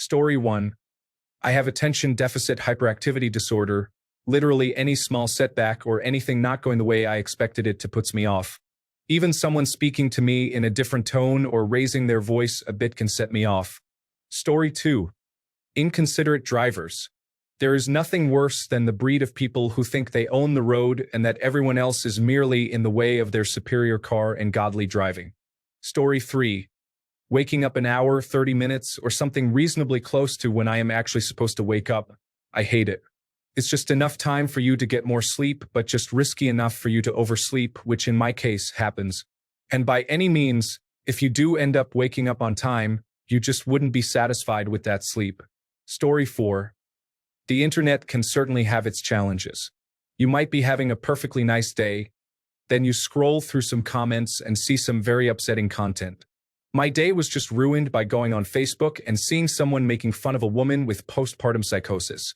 Story 1. I have attention deficit hyperactivity disorder. Literally any small setback or anything not going the way I expected it to puts me off. Even someone speaking to me in a different tone or raising their voice a bit can set me off. Story 2. Inconsiderate drivers. There is nothing worse than the breed of people who think they own the road and that everyone else is merely in the way of their superior car and godly driving. Story 3. Waking up an hour, 30 minutes, or something reasonably close to when I am actually supposed to wake up. I hate it. It's just enough time for you to get more sleep, but just risky enough for you to oversleep, which in my case happens. And by any means, if you do end up waking up on time, you just wouldn't be satisfied with that sleep. Story 4. The internet can certainly have its challenges. You might be having a perfectly nice day, then you scroll through some comments and see some very upsetting content. My day was just ruined by going on Facebook and seeing someone making fun of a woman with postpartum psychosis.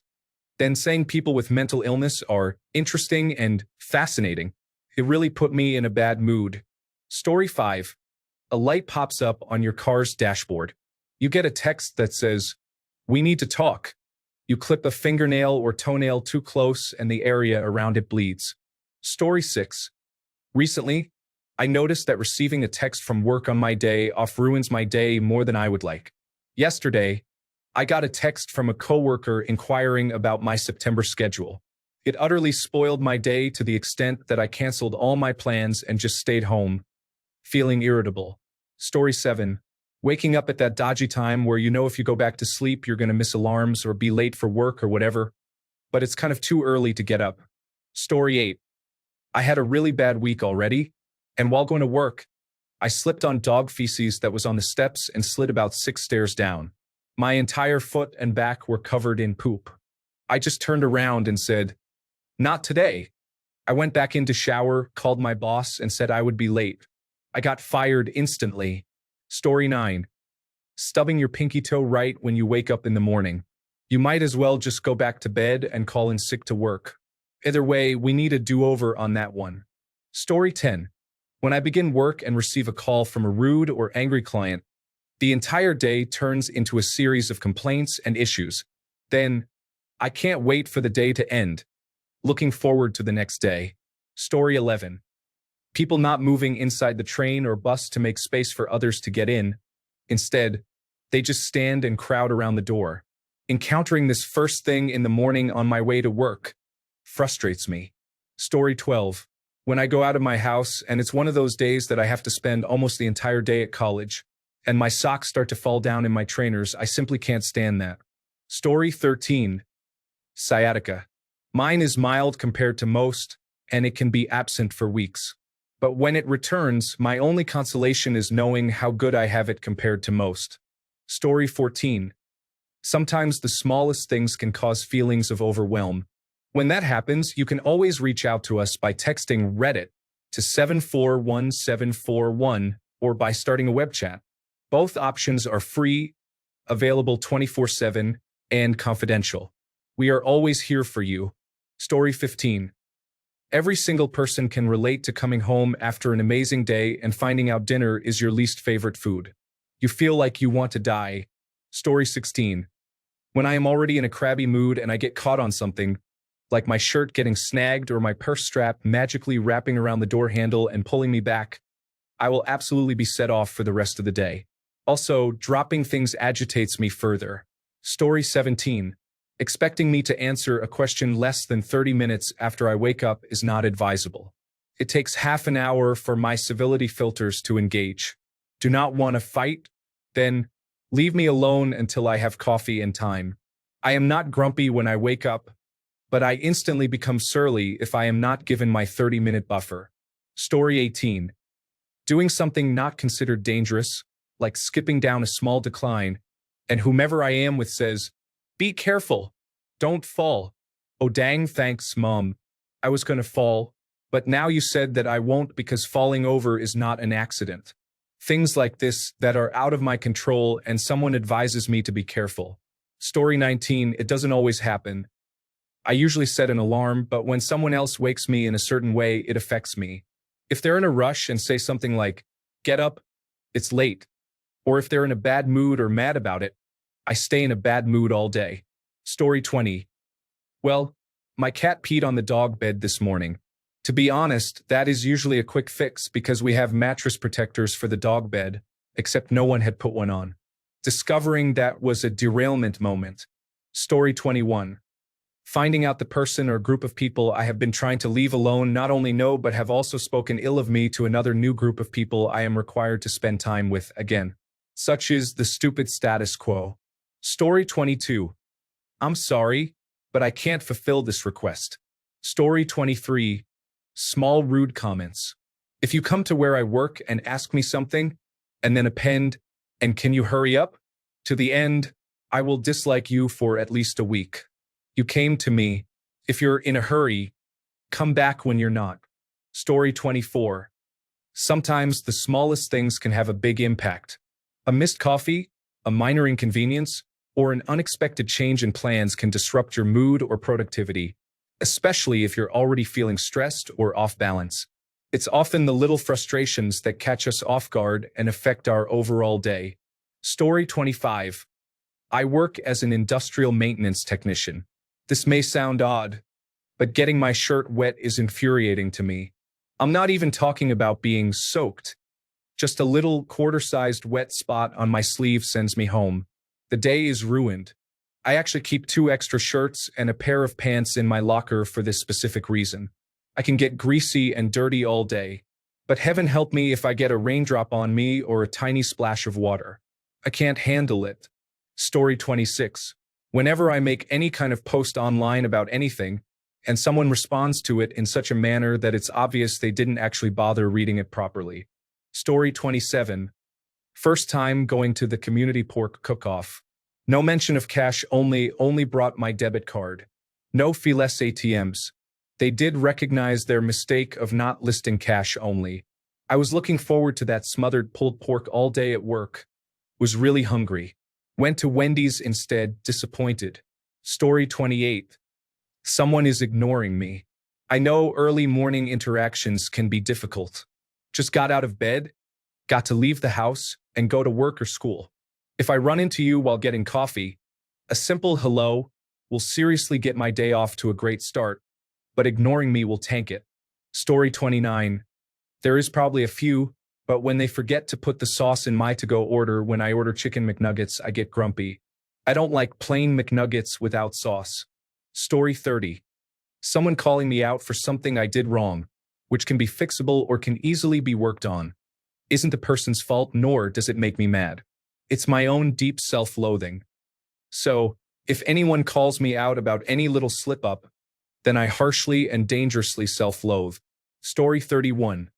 Then saying people with mental illness are interesting and fascinating. It really put me in a bad mood. Story 5. A light pops up on your car's dashboard. You get a text that says, "We need to talk." You clip a fingernail or toenail too close and the area around it bleeds. Story 6. Recently, I noticed that receiving a text from work on my day off ruins my day more than I would like. Yesterday, I got a text from a coworker inquiring about my September schedule. It utterly spoiled my day to the extent that I canceled all my plans and just stayed home, feeling irritable. Story 7. Waking up at that dodgy time where you know if you go back to sleep you're going to miss alarms or be late for work or whatever, but it's kind of too early to get up. Story 8. I had a really bad week already, and while going to work, I slipped on dog feces that was on the steps and slid about 6 stairs down. My entire foot and back were covered in poop. I just turned around and said, "Not today." I went back in to shower, called my boss, and said I would be late. I got fired instantly. Story 9. Stubbing your pinky toe right when you wake up in the morning. You might as well just go back to bed and call in sick to work. Either way, we need a do-over on that one. Story 10. When I begin work and receive a call from a rude or angry client, the entire day turns into a series of complaints and issues. Then, I can't wait for the day to end. Looking forward to the next day. Story 11. People not moving inside the train or bus to make space for others to get in. Instead, they just stand and crowd around the door. Encountering this first thing in the morning on my way to work frustrates me. Story 12. When I go out of my house and it's one of those days that I have to spend almost the entire day at college, and my socks start to fall down in my trainers, I simply can't stand that. Story 13. Sciatica. Mine is mild compared to most, and it can be absent for weeks. But when it returns, my only consolation is knowing how good I have it compared to most. Story 14. Sometimes the smallest things can cause feelings of overwhelm. When that happens, you can always reach out to us by texting Reddit to 741741 or by starting a web chat. Both options are free, available 24/7, and confidential. We are always here for you. Story 15. Every single person can relate to coming home after an amazing day and finding out dinner is your least favorite food. You feel like you want to die. Story 16. When I am already in a crabby mood and I get caught on something, like my shirt getting snagged or my purse strap magically wrapping around the door handle and pulling me back, I will absolutely be set off for the rest of the day. Also, dropping things agitates me further. Story 17. Expecting me to answer a question less than 30 minutes after I wake up is not advisable. It takes half an hour for my civility filters to engage. Do not want to fight? Then leave me alone until I have coffee and time. I am not grumpy when I wake up, but I instantly become surly if I am not given my 30-minute buffer. Story 18. Doing something not considered dangerous, like skipping down a small decline, and whomever I am with says, "Be careful, don't fall." Oh dang, thanks, Mom. I was gonna fall, but now you said that I won't because falling over is not an accident. Things like this that are out of my control and someone advises me to be careful. Story 19, it doesn't always happen. I usually set an alarm, but when someone else wakes me in a certain way, it affects me. If they're in a rush and say something like, "Get up, it's late," or if they're in a bad mood or mad about it, I stay in a bad mood all day. Story 20. Well, my cat peed on the dog bed this morning. To be honest, that is usually a quick fix because we have mattress protectors for the dog bed, except no one had put one on. Discovering that was a derailment moment. Story 21. Finding out the person or group of people I have been trying to leave alone not only know but have also spoken ill of me to another new group of people I am required to spend time with again. Such is the stupid status quo. Story 22. I'm sorry, but I can't fulfill this request. Story 23. Small rude comments. If you come to where I work and ask me something, and then append, and can you hurry up? To the end, I will dislike you for at least a week. You came to me. If you're in a hurry, come back when you're not. Story 24. Sometimes the smallest things can have a big impact. A missed coffee, a minor inconvenience, or an unexpected change in plans can disrupt your mood or productivity, especially if you're already feeling stressed or off balance. It's often the little frustrations that catch us off guard and affect our overall day. Story 25. I work as an industrial maintenance technician. This may sound odd, but getting my shirt wet is infuriating to me. I'm not even talking about being soaked. Just a little quarter-sized wet spot on my sleeve sends me home. The day is ruined. I actually keep 2 extra shirts and a pair of pants in my locker for this specific reason. I can get greasy and dirty all day, but heaven help me if I get a raindrop on me or a tiny splash of water. I can't handle it. Story 26. Whenever I make any kind of post online about anything, and someone responds to it in such a manner that it's obvious they didn't actually bother reading it properly. Story 27. First time going to the community pork cook-off. No mention of cash only brought my debit card. No feeless ATMs. They did recognize their mistake of not listing cash only. I was looking forward to that smothered pulled pork all day at work. Was really hungry. Went to Wendy's instead, disappointed. Story 28. Someone is ignoring me. I know early morning interactions can be difficult. Just got out of bed, got to leave the house, and go to work or school. If I run into you while getting coffee, a simple hello will seriously get my day off to a great start, but ignoring me will tank it. Story 29. There is probably a few, but when they forget to put the sauce in my to-go order when I order chicken McNuggets, I get grumpy. I don't like plain McNuggets without sauce. Story 30. Someone calling me out for something I did wrong, which can be fixable or can easily be worked on. Isn't the person's fault, nor does it make me mad. It's my own deep self-loathing. So, if anyone calls me out about any little slip-up, then I harshly and dangerously self-loathe. Story 31.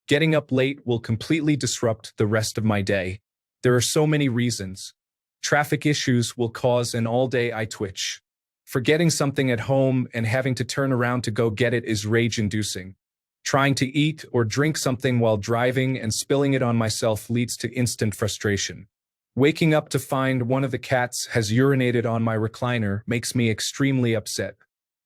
Getting up late will completely disrupt the rest of my day. There are so many reasons. Traffic issues will cause an all-day eye twitch. Forgetting something at home and having to turn around to go get it is rage-inducing. Trying to eat or drink something while driving and spilling it on myself leads to instant frustration. Waking up to find one of the cats has urinated on my recliner makes me extremely upset.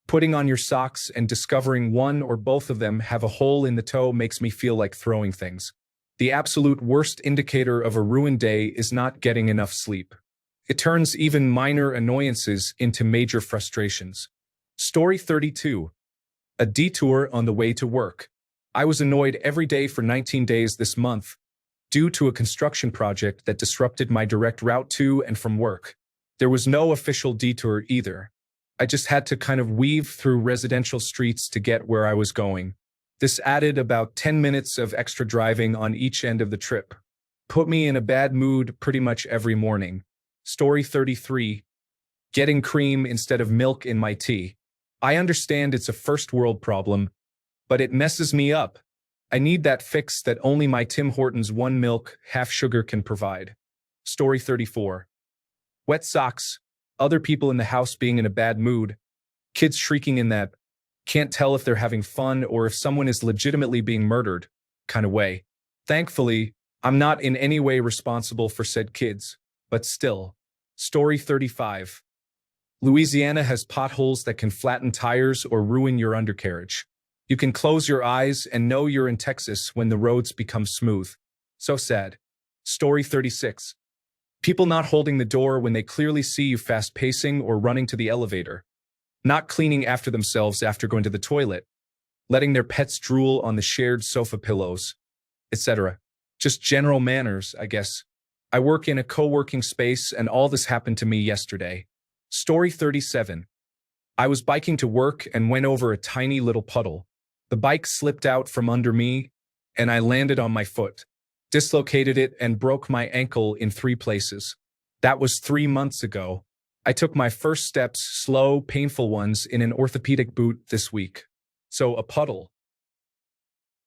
Putting on your socks and discovering one or both of them have a hole in the toe makes me feel like throwing things. The absolute worst indicator of a ruined day is not getting enough sleep. It turns even minor annoyances into major frustrations. Story 32. A detour on the way to work. I was annoyed every day for 19 days this month, due to a construction project that disrupted my direct route to and from work. There was no official detour either. I just had to kind of weave through residential streets to get where I was going. This added about 10 minutes of extra driving on each end of the trip. Put me in a bad mood pretty much every morning. Story 33. Getting cream instead of milk in my tea. I understand it's a first world problem, but it messes me up. I need that fix that only my Tim Hortons 1 milk, half sugar can provide. Story 34. Wet socks, other people in the house being in a bad mood, kids shrieking in that can't tell if they're having fun or if someone is legitimately being murdered kind of way. Thankfully, I'm not in any way responsible for said kids, but still. Story 35. Louisiana has potholes that can flatten tires or ruin your undercarriage. You can close your eyes and know you're in Texas when the roads become smooth. So sad. Story 36. People not holding the door when they clearly see you fast pacing or running to the elevator. Not cleaning after themselves after going to the toilet. Letting their pets drool on the shared sofa pillows, etc. Just general manners, I guess. I work in a co-working space and all this happened to me yesterday. Story 37. I was biking to work and went over a tiny little puddle. The bike slipped out from under me and I landed on my foot, dislocated it and broke my ankle in 3 places. That was 3 months ago. I took my first steps, slow, painful ones, in an orthopedic boot this week. So a puddle.